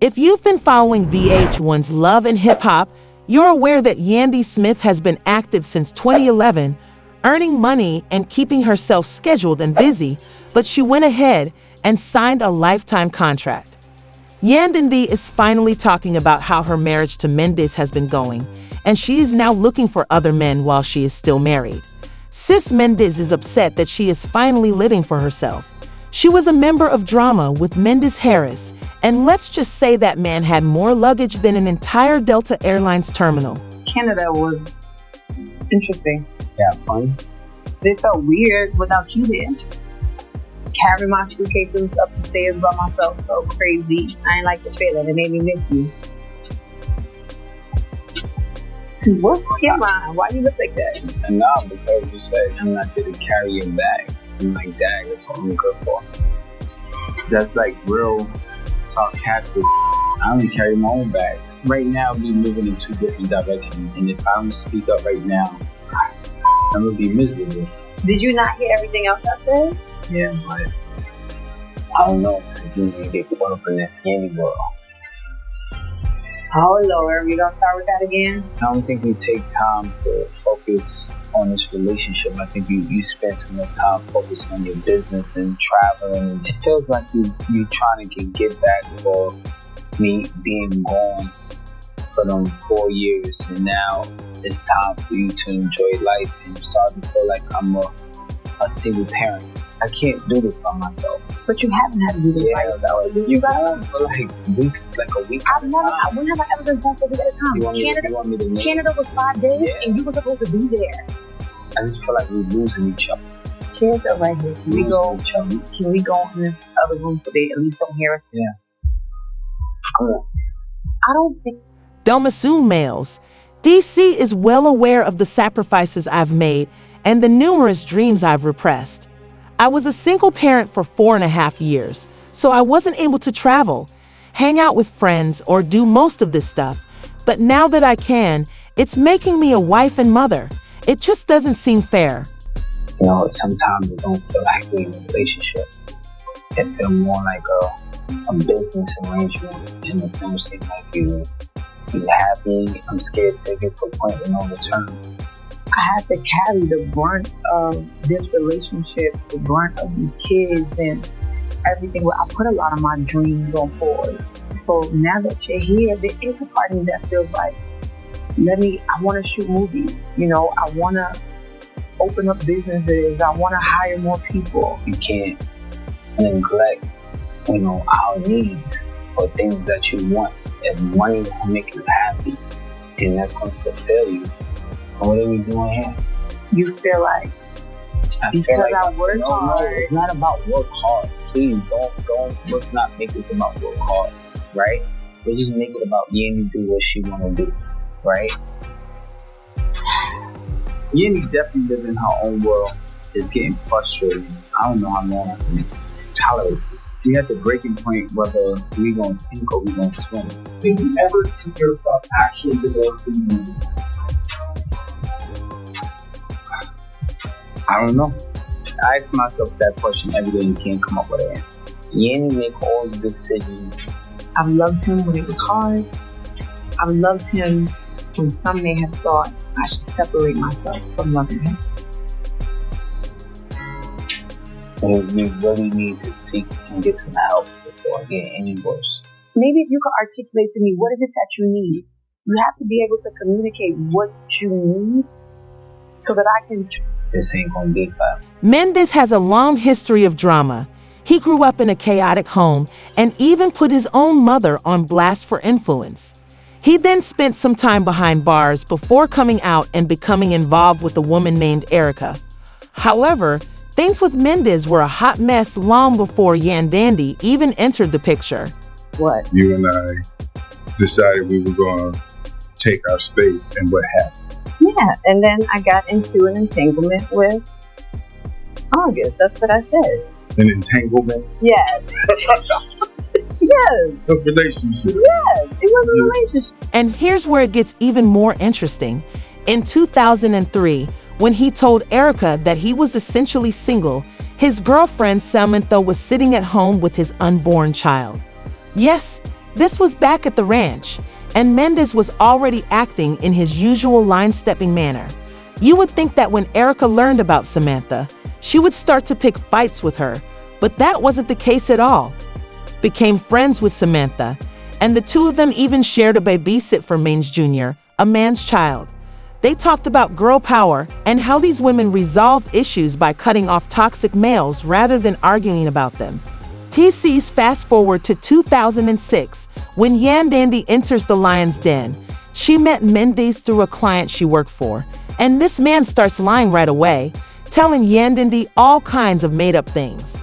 If you've been following VH1's Love and Hip Hop, you're aware that Yandy Smith has been active since 2011, earning money and keeping herself scheduled and busy, but she went ahead and signed a lifetime contract. Yandy is finally talking about how her marriage to Mendeecees has been going, and she is now looking for other men while she is still married. Sis Mendeecees is upset that she is finally living for herself. She was a member of Drama with Mendeecees Harris, and let's just say that man had more luggage than an entire Delta Airlines terminal. Canada was interesting. Yeah, fun. It felt weird without you there. Carrying my suitcases up the stairs by myself felt crazy. I didn't like the feeling. It made me miss you. What's on your mind? Why you look like that? No, because you said I'm not there to carry your bags. I'm like, dang, that's what I'm good for. That's like real sarcastic. I only carry my own bags. Right now, we're moving in two different directions, and if I don't speak up right now, I'm gonna be miserable. Did you not hear everything else I said? Yeah, but I don't know. You get caught up in this Yandy world. Oh Lord, we gonna start with that again? I don't think we take time to focus on this relationship. I think you spend so much time focused on your business and traveling. It feels like you trying to get back for me being gone for them 4 years, and now it's time for you to enjoy life, and start to feel like I'm a single parent. I can't do this by myself. But you haven't had to do this by yourself. You got for like weeks, like a week at a time. When have I ever been gone for a week at a time? Canada was 5 days, and you were supposed to be there. I just feel like we're losing each other. Chairs are right here. Can we go in this other room so they at least don't hear us? Yeah. I don't think. Don't assume, males. DC is well aware of the sacrifices I've made and the numerous dreams I've repressed. I was a single parent for 4.5 years, so I wasn't able to travel, hang out with friends, or do most of this stuff. But now that I can, it's making me a wife and mother. It just doesn't seem fair. You know, sometimes it don't feel like we're in a relationship. It feels more like a business arrangement, in the sense like you happy. I'm scared to get to a point with no return. I had to carry the brunt of this relationship, the brunt of these kids and everything. I put a lot of my dreams on pause. So now that you're here, there is a part of me that feels like, I want to shoot movies. You know, I want to open up businesses. I want to hire more people. You can't neglect, our needs for things that you want. And money will make you happy, and that's going to fulfill you. What are we doing here? You feel like I work hard. No, it's not about work hard. Please let's not make this about work hard, right? Let's just make it about Yandy do what she want to do, right? Yandy's definitely living her own world. Is getting frustrated. I don't know how long I can tolerate this. We have the breaking point whether we gonna sink or we gonna swim. Did you ever see yourself actually divorcing you? I don't know. I ask myself that question every day and can't come up with an answer. Yandy make all the decisions. I've loved him when it was hard. I've loved him when some may have thought I should separate myself from loving him. We really need to seek and get some help before I get any worse. Maybe if you could articulate to me, what is it that you need? You have to be able to communicate what you need so that I can... This ain't gonna be fun. Mendeecees has a long history of drama. He grew up in a chaotic home and even put his own mother on blast for influence. He then spent some time behind bars before coming out and becoming involved with a woman named Erica. However, things with Mendeecees were a hot mess long before Yandy even entered the picture. What? You and I decided we were going to take our space, and what happened? Yeah, and then I got into an entanglement with August. That's what I said. An entanglement? Yes. Yes. A relationship? Yes, it was a relationship. And here's where it gets even more interesting. In 2003, when he told Erica that he was essentially single, his girlfriend Samantha was sitting at home with his unborn child. Yes, This was back at the ranch, and Mendeecees was already acting in his usual line-stepping manner. You would think that when Erica learned about Samantha, she would start to pick fights with her, but that wasn't the case at all. Became friends with Samantha, and the two of them even shared a babysit for Mange Jr., a man's child. They talked about girl power and how these women resolve issues by cutting off toxic males rather than arguing about them. TC's fast forward to 2006, when Yandy enters the lion's den. She met Mendeecees through a client she worked for, and this man starts lying right away, telling Yandy all kinds of made-up things.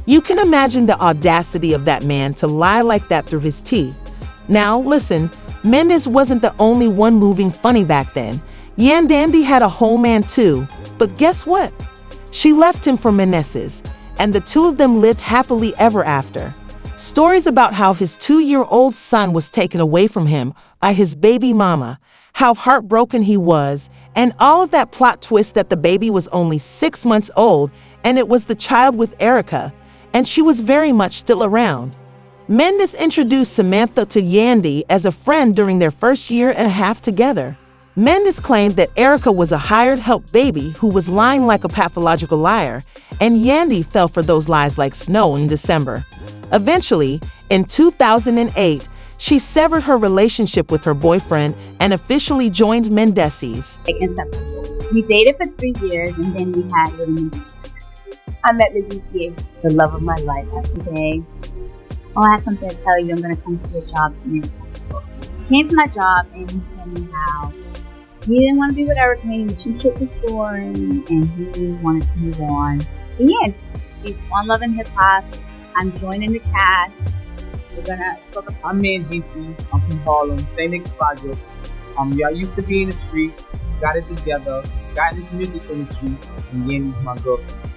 You can imagine the audacity of that man to lie like that through his teeth. Now, listen, Mendeecees wasn't the only one moving funny back then. Yandy had a whole man too, but guess what? She left him for Mendeecees, and the two of them lived happily ever after. Stories about how his 2-year-old son was taken away from him by his baby mama, how heartbroken he was, and all of that plot twist that the baby was only 6 months old and it was the child with Erica, and she was very much still around. Mendeecees introduced Samantha to Yandy as a friend during their first year and a half together. Mendeecees claimed that Erica was a hired help baby who was lying like a pathological liar, and Yandy fell for those lies like snow in December. Eventually, in 2008, she severed her relationship with her boyfriend and officially joined Mendeecees. We dated for 3 years and then we had a relationship. I met Mendeecees, the love of my life, today. Oh, I have something to tell you. I'm going to come to your job soon. He came to my job and he told me how he didn't want to be with Erica. He was too shit before and he wanted to move on. So yeah, he's on Love and Hip Hop. I'm joining the cast. We're going to talk about... I'm Mendeecees. I'm from Harlem. Same nigga project. Y'all used to be in the streets. Got it together. Got into music industry. And Yandy's my girlfriend.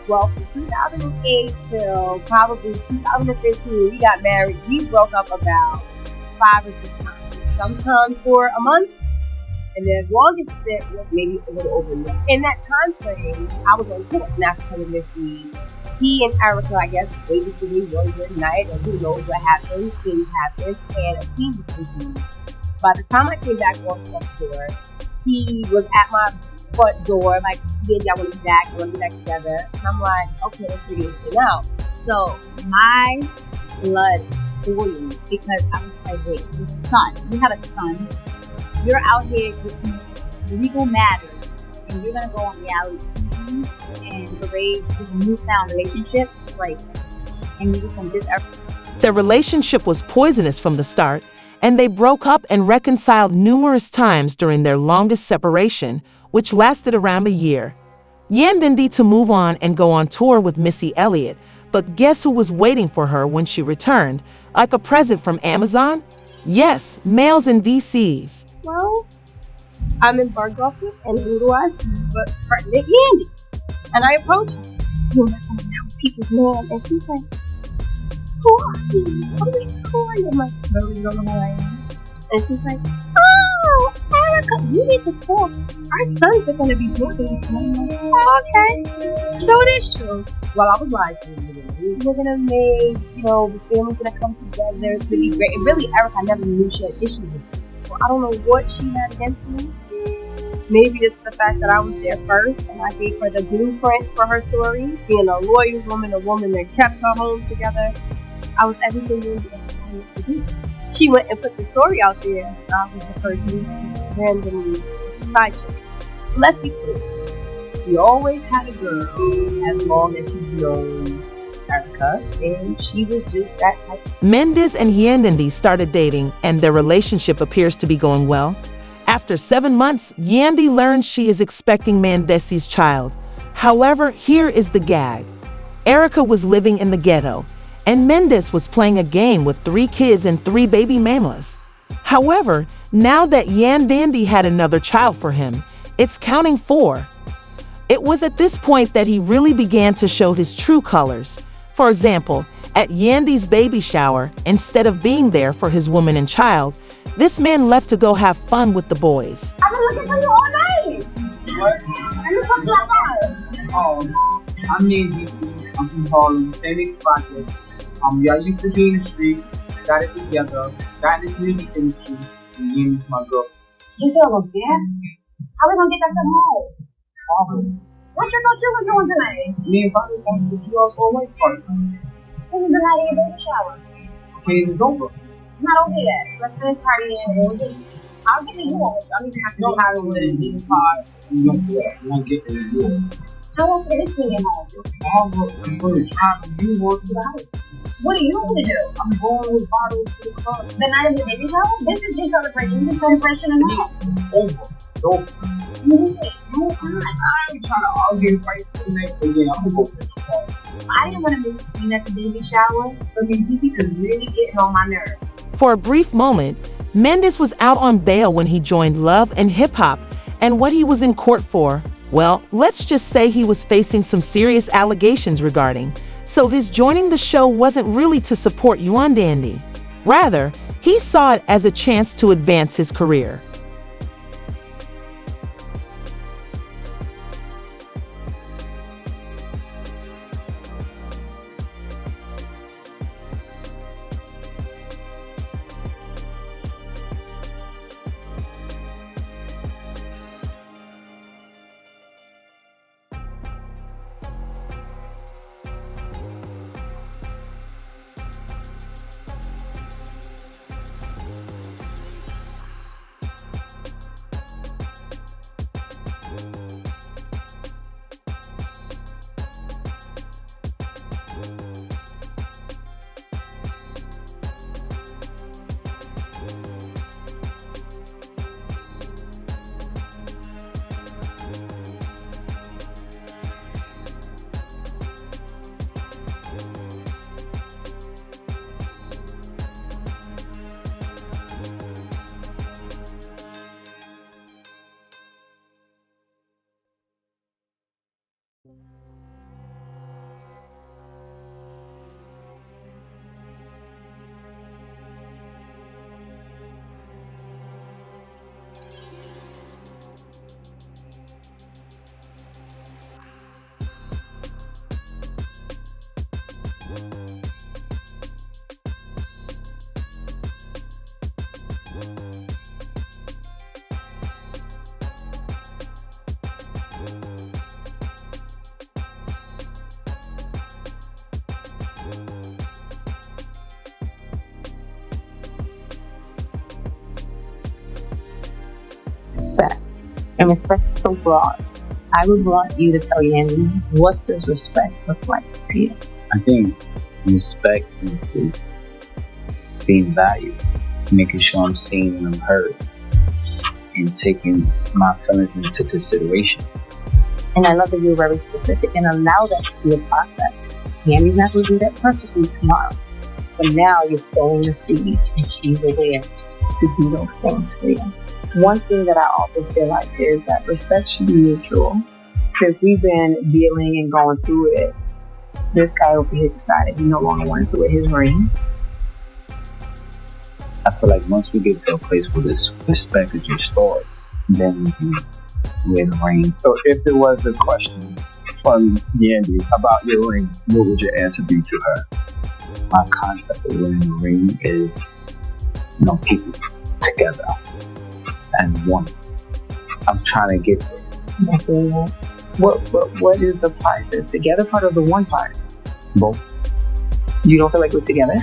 Well, from 2008 till probably 2015, we got married. We broke up about 5 or 6 times. Sometimes for a month, and then as long as it was maybe a little over a year. In that time frame, I was on tour in Africa with Missy. He and Erica, I guess, waited for me one good night, and who knows what happened. Things happened, and a team was confused. By the time I came back on tour, he was at my front door, like, I want to be back, I want to be back together. And I'm like, okay, let's figure this thing out. So my blood boiled because I was like, wait, your son, you have a son, you're out here doing legal matters, and you're going to go on reality TV and parade this newfound relationship, like, and you just want this. Their relationship was poisonous from the start, and they broke up and reconciled numerous times during their longest separation, which lasted around a year. Yandy to move on and go on tour with Missy Elliott, but guess who was waiting for her when she returned, like a present from Amazon? Yes, males in DCs. Well, I'm in Bergdorf's, and who do I see but pregnant Yandy? And I approach her. You must have known people's man, and she's like, who are you? Who are you? I'm like, no, you don't know who I am. And she's like, oh, Erica, we need to talk. Our sons are going to be born. And I'm like, oh, okay. So it is true. While I was like, we're going to make, the family's going to come together. It's going to be great. And really, Erica, I never knew she had issues with me. So I don't know what she had against me. Maybe it's the fact that I was there first and I gave her the blueprint for her story. Being a loyal woman, a woman that kept her home together. I was everything you wanted to do. She went and put the story out there, and I was the person randomly side chick. Let's be clear. We always had a girl as long as you've known Erica, and she was just that type. Mendeecees and Yandy started dating, and their relationship appears to be going well. After 7 months, Yandy learns she is expecting Mendeecees' child. However, here is the gag. Erica was living in the ghetto, and Mendeecees was playing a game with 3 kids and 3 baby mamas. However, now that Yandy had another child for him, it's counting 4. It was at this point that he really began to show his true colors. For example, at Yandy's baby shower, instead of being there for his woman and child, this man left to go have fun with the boys. I've been looking for you all night. What? You come to my house. I'm Mendeecees. I'm from Harlem. Same nigga project. Y'all used to be in the streets. got it together, got in this music industry, and Yandy's my girl. Giselle, again? How we gonna get back to home? What you thought you was doing tonight? Me and Bobby went to the all white party. This is the night of your baby shower. Okay, it is over. No, don't do that. Let's finish partying and we'll leave. I'll get you home. I don't even have to go Hollywood and leave the car. You don't do that. You want to get in the door. How long for this thing at home? Barbara is going to drive you more to the house. What are you going to do? I'm going with Barbara to the club. The night of your baby shower? This is your celebration. This is celebration and all. It's over. It's over. No, I ain't trying to argue and fight tonight, but yeah, I'm going to go to the club. I didn't want to be seen at the baby shower, but Mendeecees is really getting on my nerves. For a brief moment, Mendeecees was out on bail when he joined Love and Hip Hop, and what he was in court for, well, let's just say he was facing some serious allegations regarding. So his joining the show wasn't really to support Yandy. Rather, he saw it as a chance to advance his career. Respect. And respect is so broad. I would want you to tell Yandy, what does respect look like to you? I think respect is just being valued, making sure I'm seen and I'm heard, and taking my feelings into consideration. And I love that you're very specific and allow that to be a process. Yandy's not going to do that perfectly tomorrow. But now you're sowing the seed and she's aware to do those things for you. One thing that I also feel like is that respect should be mutual. Since we've been dealing and going through it, this guy over here decided he no longer wanted to wear his ring. I feel like once we get to a place where this respect is restored, then we can wear the ring. So if there was a question from Yandy about your ring, what would your answer be to her? My concept of wearing the ring is, people together as one. I'm trying to get there. Okay. What is the part, the together part or the one part? Both. You don't feel like we're together?